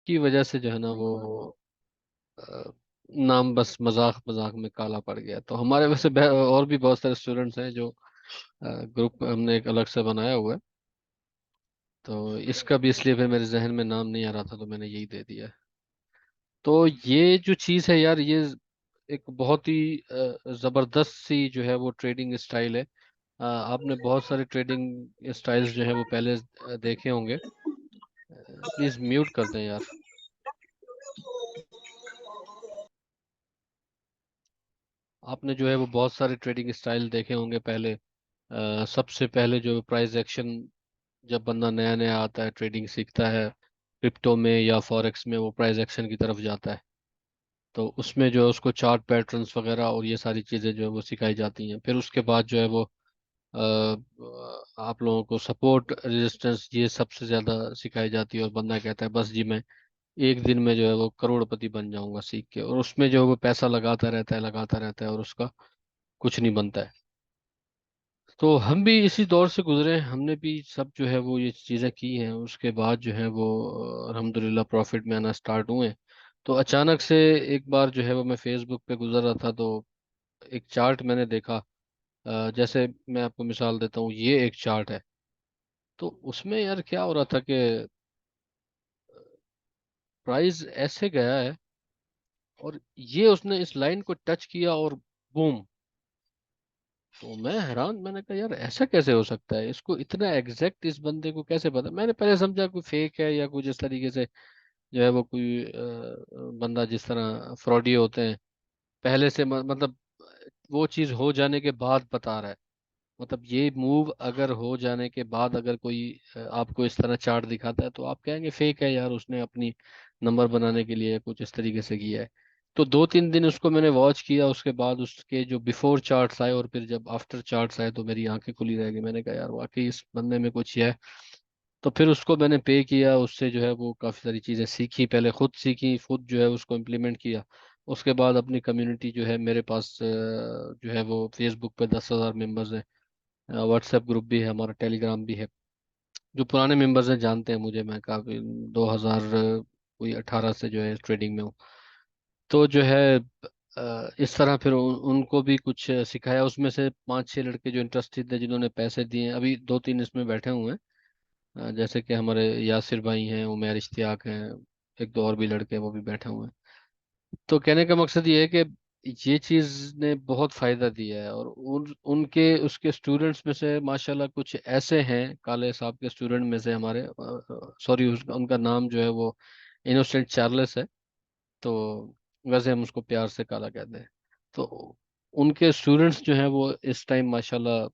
उसकी वजह से जो है ना वो अ, नाम बस मजाक मजाक में काला पड़ गया। तो हमारे वैसे और भी बहुत सारे स्टूडेंट्स हैं जो ग्रुप हमने एक अलग से बनाया हुआ है। तो इसका भी इसलिए फिर मेरे जहन में नाम नहीं आ रहा था तो मैंने यही दे दिया। तो ये जो चीज़ है यार, ये एक बहुत ही जबरदस्त सी जो है वो ट्रेडिंग स्टाइल है। आपने बहुत सारे ट्रेडिंग स्टाइल्स जो है वो पहले देखे होंगे। प्लीज म्यूट कर दें यार। आपने जो है वो बहुत सारे ट्रेडिंग स्टाइल देखे होंगे पहले। सबसे पहले जो प्राइस एक्शन, जब बंदा नया नया आता है ट्रेडिंग सीखता है क्रिप्टो में या फॉरेक्स में, वो प्राइस एक्शन की तरफ जाता है। तो उसमें जो है उसको चार्ट पैटर्न्स वगैरह और ये सारी चीज़ें जो है वो सिखाई जाती हैं। फिर उसके बाद जो है वो आप लोगों को सपोर्ट रेजिस्टेंस ये सबसे ज़्यादा सिखाई जाती है। और बंदा कहता है बस जी मैं एक दिन में जो है वो करोड़पति बन जाऊंगा सीख के, और उसमें जो है वो पैसा लगाता रहता है और उसका कुछ नहीं बनता है। तो हम भी इसी दौर से गुजरे हैं, हमने भी सब जो है वो ये चीज़ें की हैं। उसके बाद जो है वो अल्हम्दुलिल्लाह प्रॉफिट में आना स्टार्ट हुए। तो अचानक से एक बार जो है वो मैं फेसबुक पे गुजर रहा था, तो एक चार्ट मैंने देखा। जैसे मैं आपको मिसाल देता हूँ, ये एक चार्ट है। तो उसमें यार क्या हो रहा था कि प्राइस ऐसे गया है और ये उसने इस लाइन को टच किया और बूम। तो मैं हैरान, मैंने कहा यार ऐसा कैसे हो सकता है, इसको इतना एग्जैक्ट इस बंदे को कैसे पता। मैंने पहले समझा कोई फेक है या कुछ इस तरीके से जो है वो कोई बंदा जिस तरह फ्रॉडी होते हैं पहले से मतलब वो चीज हो जाने के बाद बता रहा है। मतलब ये मूव अगर हो जाने के बाद अगर कोई आपको इस तरह चार्ट दिखाता है तो आप कहेंगे फेक है यार, उसने अपनी नंबर बनाने के लिए कुछ इस तरीके से किया है। तो 2-3 दिन उसको मैंने वॉच किया, उसके बाद उसके जो बिफोर चार्ट्स आए और फिर जब आफ्टर चार्ट्स आए तो मेरी आंखें खुली रह गई। मैंने कहा यार वाकई इस बंदे में कुछ है। तो फिर उसको मैंने पे किया, उससे जो है वो काफ़ी सारी चीज़ें सीखी, पहले खुद सीखी, खुद जो है उसको इम्प्लीमेंट किया। उसके बाद अपनी कम्युनिटी जो है मेरे पास जो है वो फेसबुक पे 10,000 मेंबर्स हैं। व्हाट्सएप ग्रुप भी है हमारा, टेलीग्राम भी है। जो पुराने मेंबर्स हैं जानते हैं मुझे, मैं काफ़ी 2000 कोई 18 से जो है ट्रेडिंग में हूँ। तो जो है इस तरह फिर उनको भी कुछ सिखाया। उसमें से 5-6 लड़के जो इंटरेस्टेड थे जिन्होंने पैसे दिए, अभी 2-3 इसमें बैठे हुए हैं। जैसे कि हमारे यासिर भाई हैं, उमर इश्तियाक हैं, एक दो और भी लड़के हैं वो भी बैठे हुए हैं। तो कहने का मकसद ये है कि ये चीज़ ने बहुत फ़ायदा दिया है। और उनके उसके स्टूडेंट्स में से माशाल्लाह कुछ ऐसे हैं, काले साहब के स्टूडेंट में से हमारे, सॉरी उनका नाम जो है वो इनोसेंट चार्ल्स है। तो वैसे हम उसको प्यार से काला कहते हैं। तो उनके स्टूडेंट्स जो हैं वो इस टाइम माशाल्लाह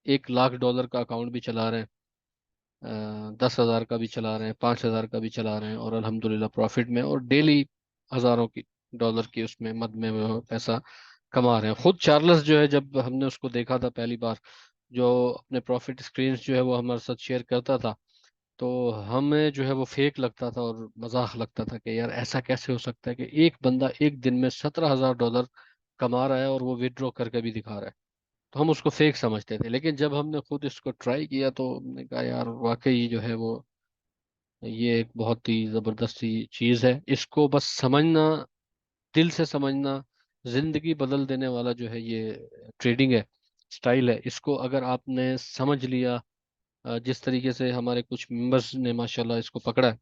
$1 लाख का अकाउंट भी चला रहे हैं, 10,000 का भी चला रहे हैं, 5,000 का भी चला रहे हैं, और अल्हम्दुलिल्लाह प्रॉफिट में, और डेली हजारों की डॉलर की उसमें मद में वो पैसा कमा रहे हैं। खुद चार्ल्स जो है, जब हमने उसको देखा था पहली बार, जो अपने प्रॉफिट स्क्रीन्स जो है वो हमारे साथ शेयर करता था, तो हमें जो है वो फेक लगता था और मजाक लगता था कि यार ऐसा कैसे हो सकता है कि एक बंदा एक दिन में $17,000 कमा रहा है और वो विड्रॉ करके भी दिखा रहा है। तो हम उसको फेक समझते थे, लेकिन जब हमने खुद इसको ट्राई किया तो हमने कहा यार वाकई जो है वो ये एक बहुत ही जबरदस्त सी चीज है। इसको बस समझना, दिल से समझना, जिंदगी बदल देने वाला जो है ये ट्रेडिंग है, स्टाइल है। इसको अगर आपने समझ लिया, जिस तरीके से हमारे कुछ मेंबर्स ने माशाल्लाह इसको पकड़ा है,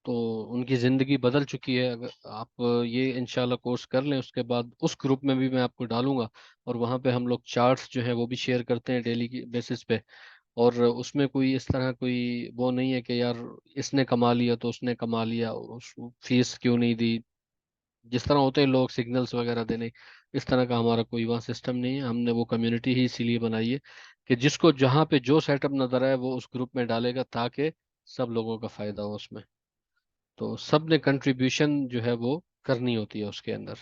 तो उनकी ज़िंदगी बदल चुकी है। अगर आप ये इंशाल्लाह कोर्स कर लें, उसके बाद उस ग्रुप में भी मैं आपको डालूंगा। और वहाँ पे हम लोग चार्ट्स जो है वो भी शेयर करते हैं डेली की बेसिस पे। और उसमें कोई इस तरह कोई वो नहीं है कि यार इसने कमा लिया तो उसने कमा लिया, उस फीस क्यों नहीं दी, जिस तरह होते हैं लोग सिग्नल्स वगैरह देने। इस तरह का हमारा कोई वहाँ सिस्टम नहीं है। हमने वो कम्युनिटी ही इसीलिए बनाई है कि जिसको जहाँ पे जो सेटअप नजर आए वो उस ग्रुप में डालेगा, ताकि सब लोगों का फायदा हो उसमें। तो सब ने कंट्रीब्यूशन जो है वो करनी होती है उसके अंदर।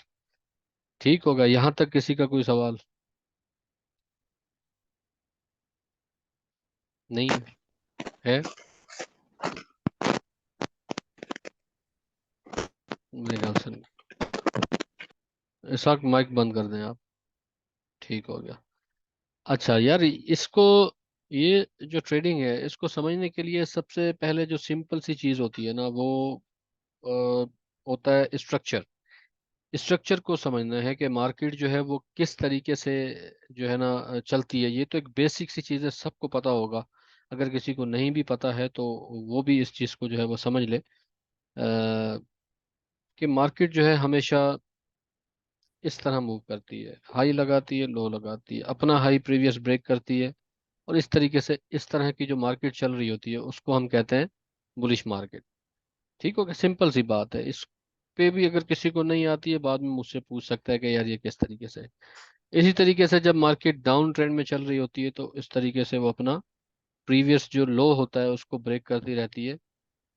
ठीक होगा यहाँ तक, किसी का कोई सवाल नहीं है? है? मेरे ख्याल से नहीं। इसाक माइक बंद कर दें आप। ठीक हो गया। अच्छा यार इसको ये जो ट्रेडिंग है इसको समझने के लिए सबसे पहले जो सिंपल सी चीज होती है ना वो अ, होता है स्ट्रक्चर। स्ट्रक्चर को समझना है कि मार्केट जो है वो किस तरीके से जो है ना चलती है। ये तो एक बेसिक सी चीज़ है, सबको पता होगा। अगर किसी को नहीं भी पता है तो वो भी इस चीज़ को जो है वो समझ ले कि मार्केट जो है हमेशा इस तरह मूव करती है, हाई लगाती है, लो लगाती है, अपना हाई प्रीवियस ब्रेक करती है। और इस तरीके से इस तरह की जो मार्केट चल रही होती है उसको हम कहते हैं बुलिश मार्केट। ठीक हो गया, सिंपल सी बात है। इस पे भी अगर किसी को नहीं आती है बाद में मुझसे पूछ सकता है कि यार ये किस तरीके से है। इसी तरीके से जब मार्केट डाउन ट्रेंड में चल रही होती है तो इस तरीके से वो अपना प्रीवियस जो लो होता है उसको ब्रेक करती रहती है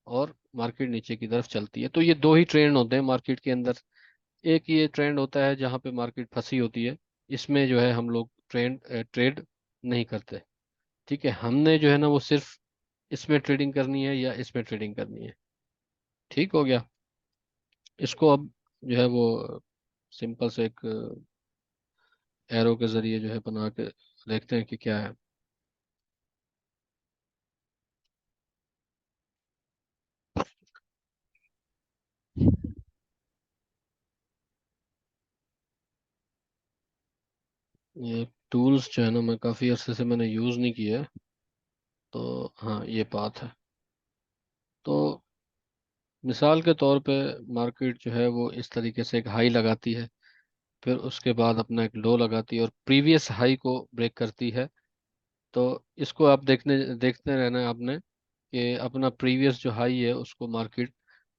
और मार्केट नीचे की तरफ चलती है। तो ये दो ही ट्रेंड होते हैं मार्केट के अंदर। एक ये ट्रेंड होता है जहाँ पे मार्केट फंसी होती है, इसमें जो है हम लोग ट्रेड नहीं करते। ठीक है, हमने जो है ना वो सिर्फ इसमें ट्रेडिंग करनी है या इसमें ट्रेडिंग करनी है। ठीक हो गया। इसको अब जो है वो सिंपल से एक एरो के जरिए जो है बना के देखते हैं कि क्या है। ये टूल्स जो है ना मैं काफ़ी अरसे से मैंने यूज़ नहीं किया है। तो हाँ ये बात है। तो मिसाल के तौर पे मार्केट जो है वो इस तरीके से एक हाई लगाती है, फिर उसके बाद अपना एक लो लगाती है और प्रीवियस हाई को ब्रेक करती है। तो इसको आप देखते रहना है आपने कि अपना प्रीवियस जो हाई है उसको मार्केट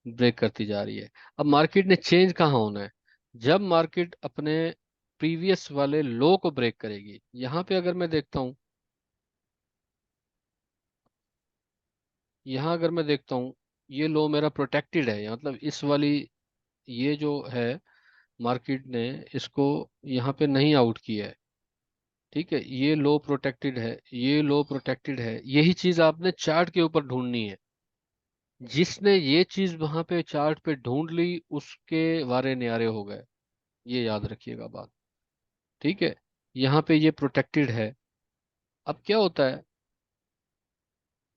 ब्रेक करती जा रही है। अब मार्केट ने चेंज कहाँ होना है? जब मार्केट अपने प्रीवियस वाले लो को ब्रेक करेगी। यहाँ पे अगर मैं देखता हूँ, यहाँ अगर मैं देखता हूँ, ये लो मेरा प्रोटेक्टेड है, मतलब इस वाली ये जो है मार्केट ने इसको यहाँ पे नहीं आउट किया है। ठीक है, ये लो प्रोटेक्टेड है, ये लो प्रोटेक्टेड है। यही चीज आपने चार्ट के ऊपर ढूंढनी है। जिसने ये चीज वहां पे चार्ट पे ढूंढ ली उसके वारे न्यारे हो गए। ये याद रखिएगा बात। ठीक है, यहाँ पे ये प्रोटेक्टेड है। अब क्या होता है,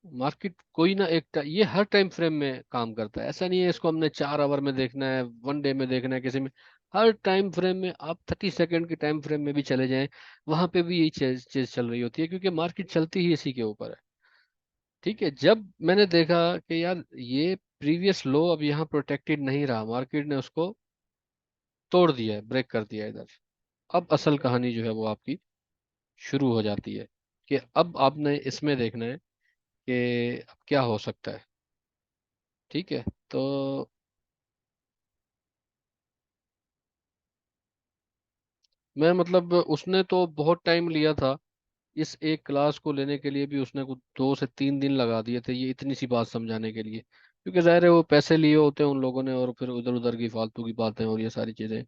मार्केट कोई ना ये हर टाइम फ्रेम में काम करता है। ऐसा नहीं है इसको हमने 4 आवर में देखना है, वन डे में देखना है, किसी में। हर टाइम फ्रेम में आप 30 सेकंड के टाइम फ्रेम में भी चले जाएं, वहां पे भी यही चीज चीज चल रही होती है, क्योंकि मार्केट चलती ही इसी के ऊपर है। ठीक है, जब मैंने देखा कि यार ये प्रीवियस लो अब यहाँ प्रोटेक्टेड नहीं रहा, मार्केट ने उसको तोड़ दिया है, ब्रेक कर दिया है इधर। अब असल कहानी जो है वो आपकी शुरू हो जाती है कि अब आपने इसमें देखना है कि अब क्या हो सकता है। ठीक है, तो मैं मतलब उसने तो बहुत टाइम लिया था। इस एक क्लास को लेने के लिए भी उसने कुछ 2 से 3 दिन लगा दिए थे, ये इतनी सी बात समझाने के लिए। क्योंकि जाहिर है वो पैसे लिए होते हैं उन लोगों ने, और फिर उधर उधर की फालतू की बातें और ये सारी चीजें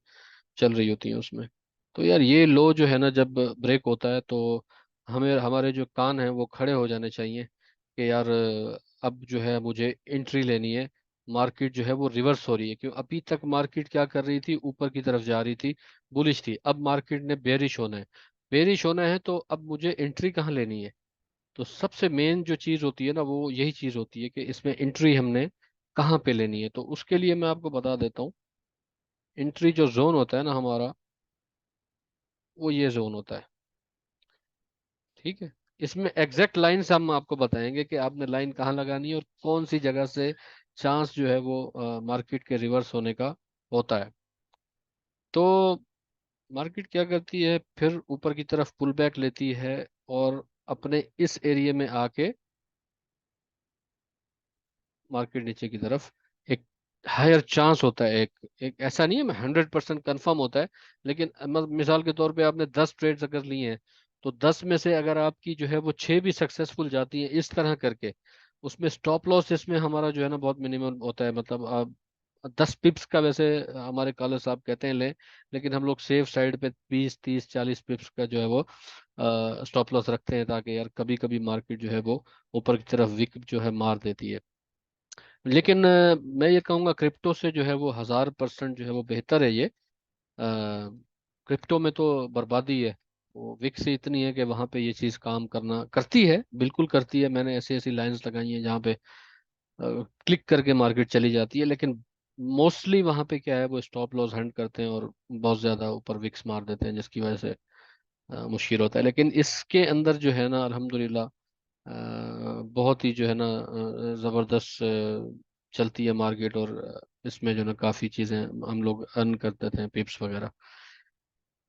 चल रही होती हैं उसमें। तो यार ये लो जो है ना जब ब्रेक होता है तो हमें हमारे जो कान हैं वो खड़े हो जाने चाहिए कि यार अब जो है मुझे एंट्री लेनी है। मार्केट जो है वो रिवर्स हो रही है, क्यों अभी तक मार्केट क्या कर रही थी, ऊपर की तरफ जा रही थी, बुलिश थी। अब मार्केट ने बेरिश होना है, बेरिश होना है, तो अब मुझे एंट्री कहाँ लेनी है? तो सबसे मेन जो चीज़ होती है ना वो यही चीज़ होती है कि इसमें एंट्री हमने कहाँ पे लेनी है। तो उसके लिए मैं आपको बता देता हूँ, एंट्री जो जोन होता है ना हमारा, वो ये जोन होता है। ठीक है, इसमें एग्जैक्ट लाइंस हम आपको बताएंगे कि आपने लाइन कहाँ लगानी है और कौन सी जगह से चांस जो है वो मार्केट के रिवर्स होने का होता है। तो मार्केट क्या करती है, फिर ऊपर की तरफ पुल बैक लेती है और अपने इस एरिया में आके मार्केट नीचे की तरफ एक हायर चांस होता है। एक ऐसा नहीं है मैं 100% कंफर्म होता है, लेकिन मिसाल के तौर पे आपने 10 ट्रेड्स अगर लिए हैं तो 10 में से अगर आपकी जो है वो 6 भी सक्सेसफुल जाती हैं इस तरह करके, उसमें स्टॉप लॉस इसमें हमारा जो है ना बहुत मिनिमम होता है। मतलब आप 10 पिप्स का वैसे हमारे कॉलर साहब कहते हैं ले, लेकिन हम लोग सेफ साइड पे 20 30 40 पिप्स का जो है वो स्टॉप लॉस रखते हैं, ताकि यार कभी कभी मार्केट जो है वो ऊपर की तरफ विक जो है मार देती है। लेकिन मैं ये कहूँगा क्रिप्टो से जो है वो 1000% जो है वो बेहतर है ये। क्रिप्टो में तो बर्बादी है। वो विक्स ही इतनी है कि वहां पे ये चीज काम करना करती है, बिल्कुल करती है। मैंने ऐसी ऐसी लाइंस लगाई हैं जहाँ पे क्लिक करके मार्केट चली जाती है, लेकिन मोस्टली वहां पे क्या है, वो स्टॉप लॉस हंट करते हैं और बहुत ज्यादा ऊपर विक्स मार देते हैं, जिसकी वजह से मुश्किल होता है। लेकिन इसके अंदर जो है ना, अल्हम्दुलिल्लाह बहुत ही जो है ना जबरदस्त चलती है मार्केट। और इसमें जो है ना काफी चीजें हम लोग अर्न कर देते हैं, पिप्स वगैरह।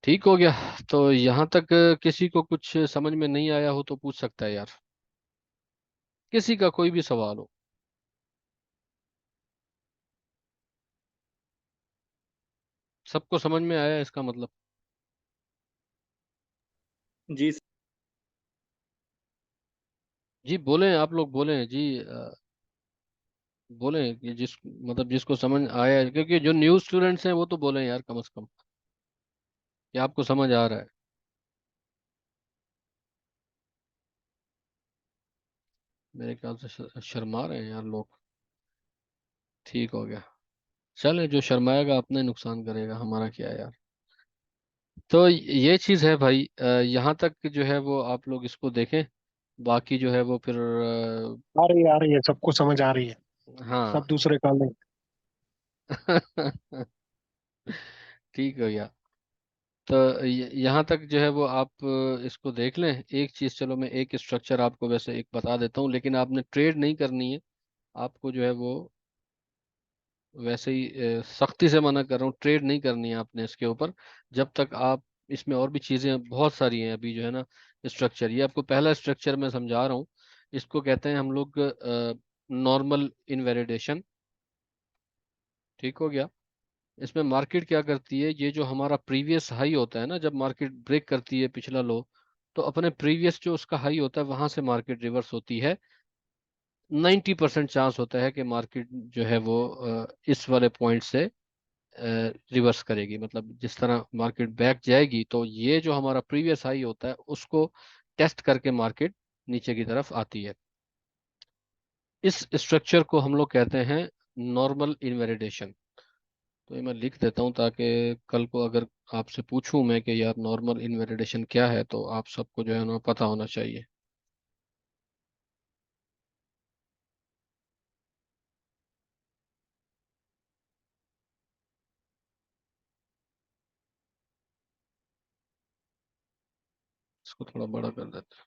ठीक हो गया। तो यहाँ तक किसी को कुछ समझ में नहीं आया हो तो पूछ सकता है यार, किसी का कोई भी सवाल हो। सबको समझ में आया इसका मतलब? जी। जी बोलें, आप लोग बोलें जी, बोलें कि जिस मतलब जिसको समझ आया है, क्योंकि जो न्यू स्टूडेंट्स हैं वो तो बोलें यार कम से कम कि आपको समझ आ रहा है। मेरे ख्याल से शर्मा रहे हैं यार लोग। ठीक हो गया। चले, जो शर्माएगा अपने नुकसान करेगा, हमारा क्या है यार। तो ये चीज़ है भाई, यहाँ तक जो है वो आप लोग इसको देखें। बाकी जो है वो फिर आ रही है, सबको समझ आ रही है। हाँ। सब दूसरे का नहीं। ठीक हो गया। तो यहाँ तक जो है वो आप इसको देख लें। एक चीज़, चलो मैं एक स्ट्रक्चर आपको वैसे एक बता देता हूँ, लेकिन आपने ट्रेड नहीं करनी है। आपको जो है वो वैसे ही सख्ती से मना कर रहा हूँ, ट्रेड नहीं करनी है आपने इसके ऊपर। जब तक आप इसमें और भी चीज़ें बहुत सारी हैं अभी जो है ना। स्ट्रक्चर, ये आपको पहला स्ट्रक्चर मैं समझा रहा हूँ। इसको कहते हैं हम लोग नॉर्मल इनवैलिडेशन। ठीक हो गया। इसमें मार्केट क्या करती है, ये जो हमारा प्रीवियस हाई होता है ना, जब मार्केट ब्रेक करती है पिछला लो, तो अपने प्रीवियस जो उसका हाई होता है वहां से मार्केट रिवर्स होती है। 90% चांस होता है कि मार्केट जो है वो इस वाले पॉइंट से रिवर्स करेगी। मतलब जिस तरह मार्केट बैक जाएगी, तो ये जो हमारा प्रीवियस हाई होता है उसको टेस्ट करके मार्केट नीचे की तरफ आती है। इस स्ट्रक्चर को हम लोग कहते हैं नॉर्मल इनवैलिडेशन। तो ये मैं लिख देता हूँ ताकि कल को अगर आपसे पूछूं मैं कि यार नॉर्मल इनवैलिडेशन क्या है, तो आप सबको जो है ना पता होना चाहिए। इसको थोड़ा बड़ा कर देते हैं।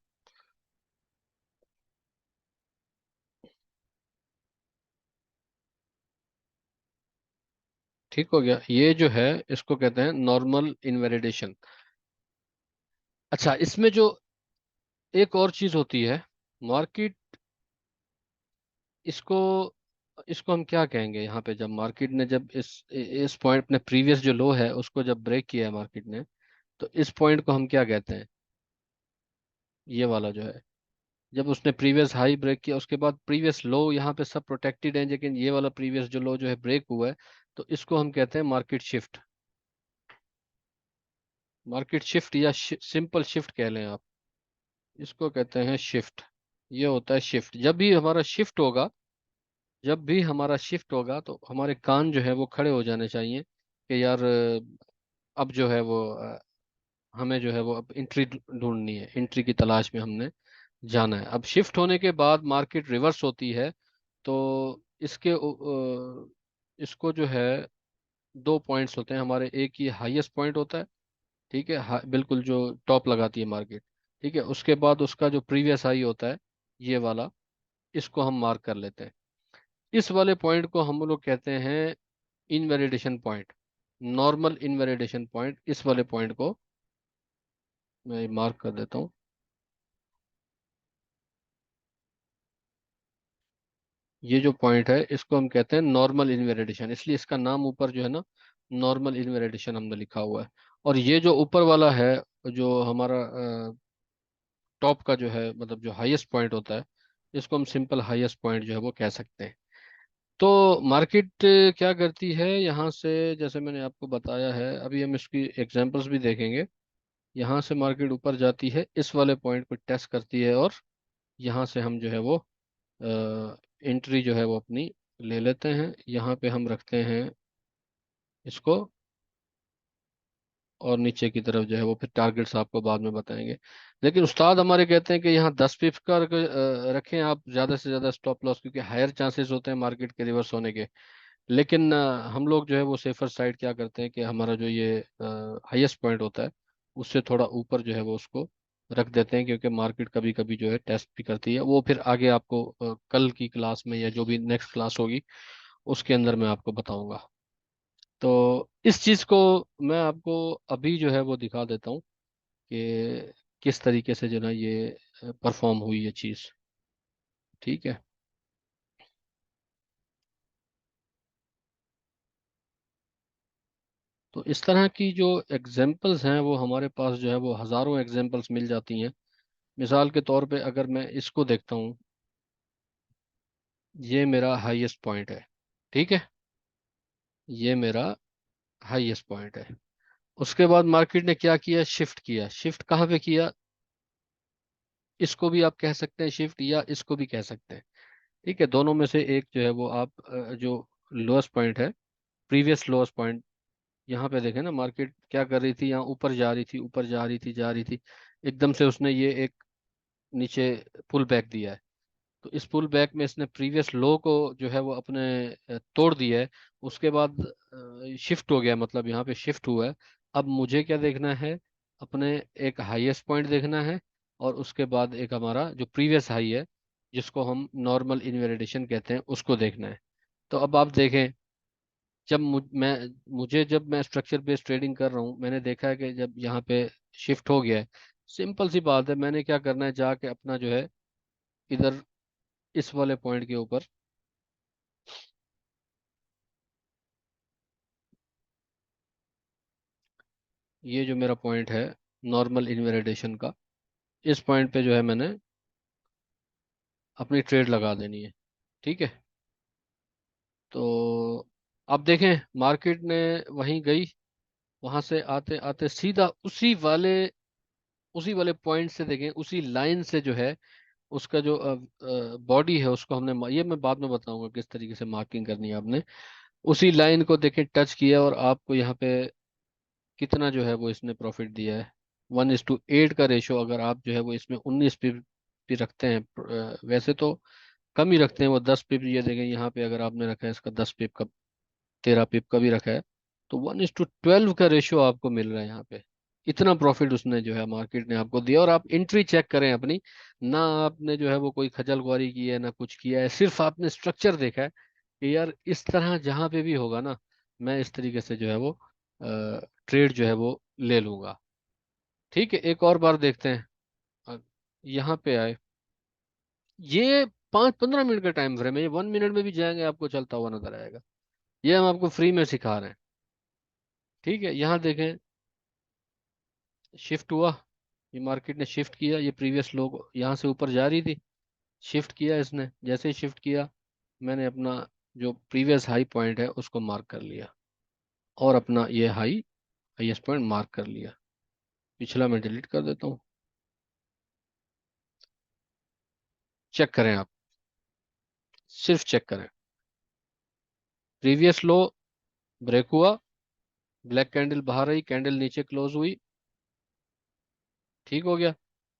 ठीक हो गया। ये जो है इसको कहते हैं नॉर्मल इनवैलिडेशन। अच्छा, इसमें जो एक और चीज होती है, मार्केट, इसको इसको हम क्या कहेंगे यहाँ पे, जब मार्केट ने जब इस पॉइंट ने प्रीवियस जो लो है उसको जब ब्रेक किया है मार्केट ने, तो इस पॉइंट को हम क्या कहते हैं? ये वाला जो है, जब उसने प्रीवियस हाई ब्रेक किया, उसके बाद प्रीवियस लो, यहाँ पे सब प्रोटेक्टेड है, लेकिन ये वाला प्रीवियस जो लो जो है ब्रेक हुआ है, तो इसको हम कहते हैं मार्केट शिफ्ट। मार्केट शिफ्ट या सिंपल शिफ्ट कह लें आप, इसको कहते हैं शिफ्ट। ये होता है शिफ्ट। जब भी हमारा शिफ्ट होगा, जब भी हमारा शिफ्ट होगा, तो हमारे कान जो है वो खड़े हो जाने चाहिए कि यार अब जो है वो हमें जो है वो अब एंट्री ढूंढनी है, एंट्री की तलाश में हमने जाना है। अब शिफ्ट होने के बाद मार्केट रिवर्स होती है, तो इसके इसको जो है दो पॉइंट्स होते हैं हमारे। एक ही हाईएस्ट पॉइंट होता है, ठीक है, बिल्कुल जो टॉप लगाती है मार्केट। ठीक है, उसके बाद उसका जो प्रीवियस हाई होता है, ये वाला, इसको हम मार्क कर लेते हैं। इस वाले पॉइंट को हम लोग कहते हैं invalidation point, normal invalidation point. इस वाले पॉइंट को मैं मार्क कर देता हूँ। ये जो पॉइंट है इसको हम कहते हैं नॉर्मल इनवैलिडेशन, इसलिए इसका नाम ऊपर जो है ना नॉर्मल इनवैलिडेशन हमने लिखा हुआ है। और ये जो ऊपर वाला है, जो हमारा टॉप का जो है, मतलब जो हाईएस्ट पॉइंट होता है, इसको हम सिंपल हाईएस्ट पॉइंट जो है वो कह सकते हैं। तो मार्केट क्या करती है यहाँ से, जैसे मैंने आपको बताया है, अभी हम इसकी एग्जांपल्स भी देखेंगे। यहाँ से मार्केट ऊपर जाती है, इस वाले पॉइंट को टेस्ट करती है, और यहाँ से हम जो है वो एंट्री जो है वो अपनी ले लेते हैं। यहाँ पे हम रखते हैं इसको, और नीचे की तरफ जो है वो फिर टारगेट्स आपको बाद में बताएंगे। लेकिन उस्ताद हमारे कहते हैं कि यहाँ 10 पिप का रखें आप ज़्यादा से ज़्यादा स्टॉप लॉस, क्योंकि हायर चांसेस होते हैं मार्केट के रिवर्स होने के। लेकिन हम लोग जो है वो सेफर साइड क्या करते हैं कि हमारा जो ये हाईएस्ट पॉइंट होता है उससे थोड़ा ऊपर जो है वो उसको रख देते हैं, क्योंकि मार्केट कभी कभी जो है टेस्ट भी करती है। वो फिर आगे आपको कल की क्लास में या जो भी नेक्स्ट क्लास होगी उसके अंदर मैं आपको बताऊंगा। तो इस चीज़ को मैं आपको अभी जो है वो दिखा देता हूँ कि किस तरीके से जो ना ये परफॉर्म हुई ये चीज़। ठीक है। तो इस तरह की जो एग्जांपल्स हैं वो हमारे पास जो है वो हज़ारों एग्जांपल्स मिल जाती हैं। मिसाल के तौर पे अगर मैं इसको देखता हूँ, ये मेरा हाईएस्ट पॉइंट है। ठीक है, ये मेरा हाईएस्ट पॉइंट है। उसके बाद मार्केट ने क्या किया, शिफ्ट किया। शिफ्ट कहाँ पे किया, इसको भी आप कह सकते हैं शिफ्ट, या इसको भी कह सकते हैं। ठीक है, दोनों में से एक जो है वो आप जो लोएस्ट पॉइंट है, प्रीवियस लोएस्ट पॉइंट, यहाँ पे देखें ना मार्केट क्या कर रही थी, यहाँ ऊपर जा रही थी, ऊपर जा रही थी, जा रही थी। एकदम से उसने ये एक नीचे पुल बैक दिया है। तो इस पुल बैक में इसने प्रीवियस लो को जो है वो अपने तोड़ दिया है। उसके बाद शिफ्ट हो गया, मतलब यहाँ पे शिफ्ट हुआ है। अब मुझे क्या देखना है, अपने एक हाईएस्ट पॉइंट देखना है, और उसके बाद एक हमारा जो प्रीवियस हाई है जिसको हम नॉर्मल इनवैलिडेशन कहते हैं उसको देखना है। तो अब आप देखें, जब जब मैं स्ट्रक्चर बेस्ड ट्रेडिंग कर रहा हूँ, मैंने देखा है कि जब यहाँ पे शिफ्ट हो गया है, सिंपल सी बात है, मैंने क्या करना है, जाके अपना जो है इधर इस वाले पॉइंट के ऊपर, ये जो मेरा पॉइंट है नॉर्मल इनवैलिडेशन का, इस पॉइंट पे जो है मैंने अपनी ट्रेड लगा देनी है। ठीक है। तो अब देखें मार्केट ने वहीं गई, वहां से आते आते सीधा उसी वाले पॉइंट से देखें, उसी लाइन से जो है उसका जो बॉडी है उसको हमने ये मैं बाद में बताऊंगा किस तरीके से मार्किंग करनी है आपने। उसी लाइन को देखें, टच किया, और आपको यहाँ पे कितना जो है वो इसने प्रॉफिट दिया है। 1:8 का रेशो अगर आप जो है वो इसमें 19 पिप भी रखते हैं, वैसे तो कम ही रखते हैं वो, 10 पिप। ये देखें यहाँ पे अगर आपने रखा है इसका 10 पिप का, 13 पिप का भी रखा है, तो 1:12 का रेशियो आपको मिल रहा है यहाँ पे। इतना प्रॉफिट उसने जो है मार्केट ने आपको दिया। और आप एंट्री चेक करें अपनी, ना आपने जो है वो कोई खजलख्वारी की है ना कुछ किया है, सिर्फ आपने स्ट्रक्चर देखा है कि यार इस तरह जहाँ पे भी होगा ना, मैं इस तरीके से जो है वो ट्रेड जो है वो ले लूंगा। ठीक है, एक और बार देखते हैं। अ, यहाँ पे आए, ये 5-15 मिनट का टाइम फ्रेम है, ये 1 मिनट में भी जाएंगे आपको चलता हुआ नजर आएगा। ये हम आपको फ्री में सिखा रहे हैं। ठीक है, यहाँ देखें, शिफ्ट हुआ, ये मार्केट ने शिफ्ट किया, ये प्रीवियस लो यहाँ से ऊपर जा रही थी, शिफ्ट किया इसने, जैसे ही शिफ्ट किया मैंने अपना जो प्रीवियस हाई पॉइंट है उसको मार्क कर लिया, और अपना ये हाईएस्ट पॉइंट मार्क कर लिया। पिछला मैं डिलीट कर देता हूँ। चेक करें आप, सिर्फ चेक करें, प्रीवियस लो ब्रेक हुआ, ब्लैक कैंडल बाहर आई, कैंडल नीचे क्लोज हुई, ठीक हो गया।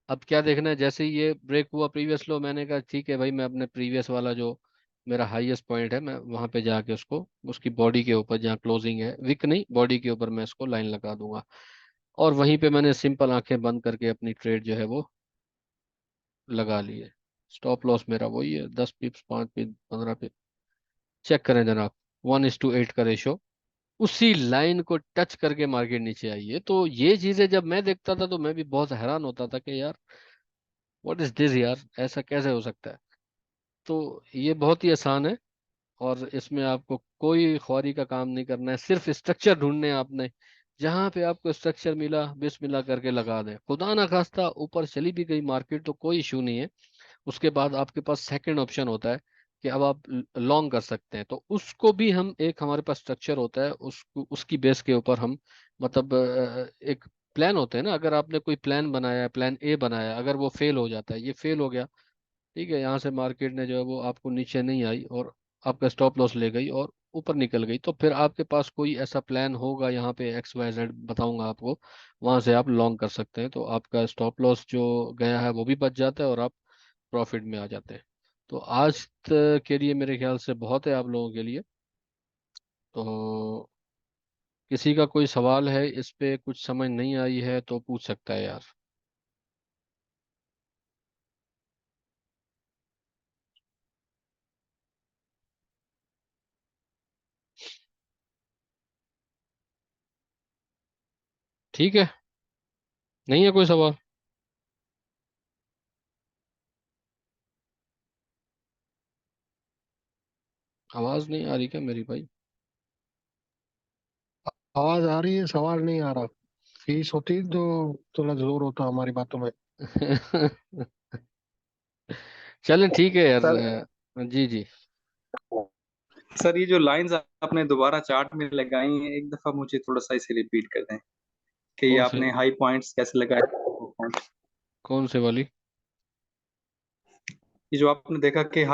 अब क्या देखना है, जैसे ही ये ब्रेक हुआ प्रीवियस लो, मैंने कहा ठीक है भाई, मैं अपने प्रीवियस वाला जो मेरा हाईएस्ट पॉइंट है मैं वहां पे जाके उसको उसकी बॉडी के ऊपर जहाँ क्लोजिंग है, विक नहीं बॉडी के ऊपर, मैं इसको लाइन लगा दूंगा। और वहीं पे मैंने सिंपल आंखें बंद करके अपनी ट्रेड जो है वो लगा ली है। स्टॉप लॉस मेरा वही है, 10 पिप्स, 5 पिप, 15 पिप। चेक करें जनाब, 1:8 का रेशो, उसी लाइन को टच करके मार्केट नीचे आई है। तो ये चीजें जब मैं देखता था तो मैं भी बहुत हैरान होता था कि यार व्हाट इज दिस यार, ऐसा कैसे हो सकता है। तो ये बहुत ही आसान है, और इसमें आपको कोई ख्वारी का काम नहीं करना है, सिर्फ स्ट्रक्चर ढूंढने हैं आपने। जहां पे आपको स्ट्रक्चर मिला बिस्मिल्लाह करके लगा दें, खुदा ना खास्ता ऊपर चली भी गई मार्केट तो कोई इशू नहीं है। उसके बाद आपके पास सेकंड ऑप्शन होता है कि अब आप लॉन्ग कर सकते हैं, तो उसको भी हम, एक हमारे पास स्ट्रक्चर होता है उसको, उसकी बेस के ऊपर हम, मतलब एक प्लान होते हैं ना, अगर आपने कोई प्लान बनाया है, प्लान ए बनाया, अगर वो फेल हो जाता है, ये फेल हो गया, ठीक है, यहाँ से मार्केट ने जो है वो आपको नीचे नहीं आई और आपका स्टॉप लॉस ले गई, और ऊपर निकल गई, तो फिर आपके पास कोई ऐसा प्लान होगा, यहाँ पे एक्स वाई जेड बताऊंगा आपको, वहां से आप लॉन्ग कर सकते हैं, तो आपका स्टॉप लॉस जो गया है वो भी बच जाता है और आप प्रॉफिट में आ जाते हैं। तो आज के लिए मेरे ख्याल से बहुत है आप लोगों के लिए। तो किसी का कोई सवाल है इस पे, कुछ समझ नहीं आई है तो पूछ सकता है यार। ठीक है, नहीं है कोई सवाल? आवाज नहीं आ रही क्या मेरी भाई? आवाज आ रही है, सवाल नहीं आ रहा। फीस होती तो थोड़ा जोर होता हमारी बातों में। चलें ठीक है यार। सर जी जी। सर ये जो लाइंस आपने दोबारा चार्ट में लगाई हैं, एक दफा मुझे थोड़ा सा इसे रिपीट कर दें कि ये कौन से? आपने हाई पॉइंट्स कैसे लगाए। कौन से वाली? ये जो आपने देखा कि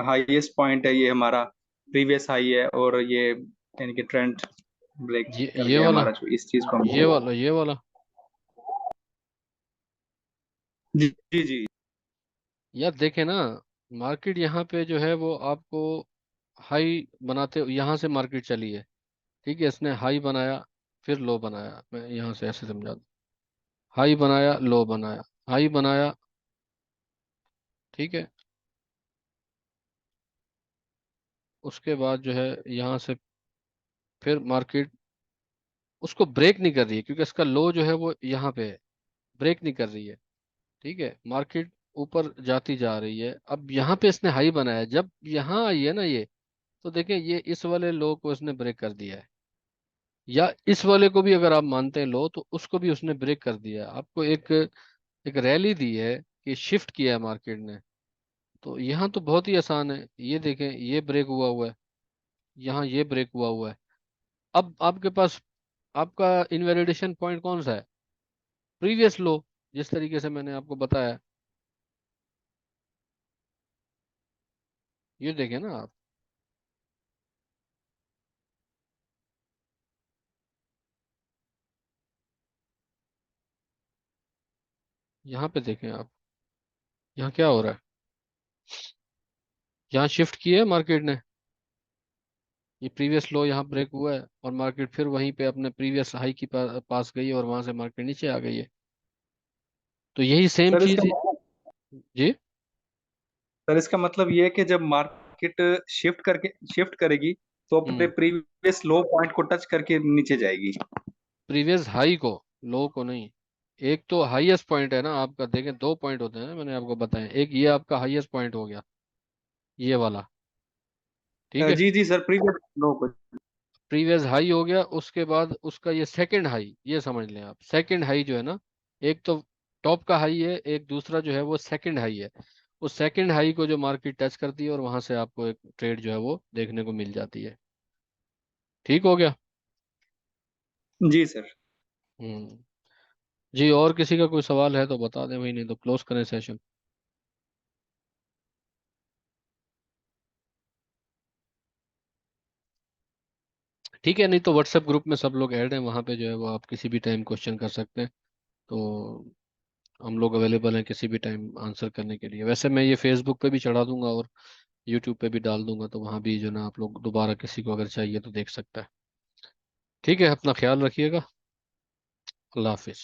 हाईएस्ट पॉइंट है, ये हमारा प्रीवियस हाई है, और ये यानी कि ट्रेंड ब्रेक कर ये गया वाला, हमारा, जो इस चीज को ये हम। वाला, ये वाला। जी जी जी। यार देखे ना, मार्केट यहाँ पे जो है वो आपको हाई बनाते, यहाँ से मार्केट चली है। ठीक है, इसने हाई बनाया, फिर लो बनाया, मैं यहाँ से ऐसे समझा दूं। हाई बनाया, लो बनाया, हाई बनाया। ठीक है, उसके बाद जो है यहाँ से फिर मार्केट उसको ब्रेक नहीं कर रही है, क्योंकि इसका लो जो है वो यहाँ पे है, ब्रेक नहीं कर रही है। ठीक है, मार्केट ऊपर जाती जा रही है। अब यहाँ पे इसने हाई बनाया, जब यहाँ आई है ना ये, तो देखें ये इस वाले लो को इसने ब्रेक कर दिया है, या इस वाले को भी अगर आप मानते हैं लो, तो उसको भी उसने ब्रेक कर दिया है। आपको एक एक रैली दी है कि शिफ्ट किया है मार्केट ने। तो यहाँ तो बहुत ही आसान है, ये देखें ये ब्रेक हुआ हुआ है, यहाँ ये ब्रेक हुआ हुआ है। अब आपके पास आपका इनवैलिडेशन पॉइंट कौन सा है? प्रीवियस लो, जिस तरीके से मैंने आपको बताया। ये देखें ना आप, यहाँ पे देखें आप, यहाँ क्या हो रहा है? यहाँ शिफ्ट किया है मार्केट ने, ये प्रीवियस लो यहाँ ब्रेक हुआ है, और मार्केट फिर वहीं पे अपने प्रीवियस हाई की पास गई है, और वहां से मार्केट नीचे आ गई है। तो यही सेम सर चीज। जी। सर इसका मतलब ये है कि जब मार्केट शिफ्ट करेगी तो अपने हम्म। प्रीवियस लो पॉइंट को टच करके नीचे जाएगी। प्रीवियस हाई को, लो को नहीं। एक तो हाईएस्ट पॉइंट है ना आपका, देखें दो पॉइंट होते हैं ना, मैंने आपको बताया, एक ये आपका हाईएस्ट पॉइंट हो गया, ये वाला। ठीक है, जी जी सर, प्रीवियस लो को। प्रीवियस हाई हो गया, उसके बाद उसका ये सेकंड हाई, ये समझ लें आप, सेकंड हाई जो है ना, एक तो टॉप का हाई है, एक दूसरा जो है वो सेकंड हाई है। उस सेकंड हाई को जो मार्केट टच करती है, और वहां से आपको एक ट्रेड जो है वो देखने को मिल जाती है। ठीक हो गया। जी सर। हम्म। जी, और किसी का कोई सवाल है तो बता दें भाई, नहीं तो क्लोज करें सेशन। ठीक है, नहीं तो व्हाट्सएप ग्रुप में सब लोग ऐड हैं, वहाँ पे जो है वो आप किसी भी टाइम क्वेश्चन कर सकते हैं। तो हम लोग अवेलेबल हैं किसी भी टाइम आंसर करने के लिए। वैसे मैं ये फेसबुक पे भी चढ़ा दूंगा और यूट्यूब पे भी डाल दूंगा, तो वहाँ भी जो ना आप लोग दोबारा किसी को अगर चाहिए तो देख सकता है। ठीक है, अपना ख्याल रखिएगा। अल्लाह हाफिज।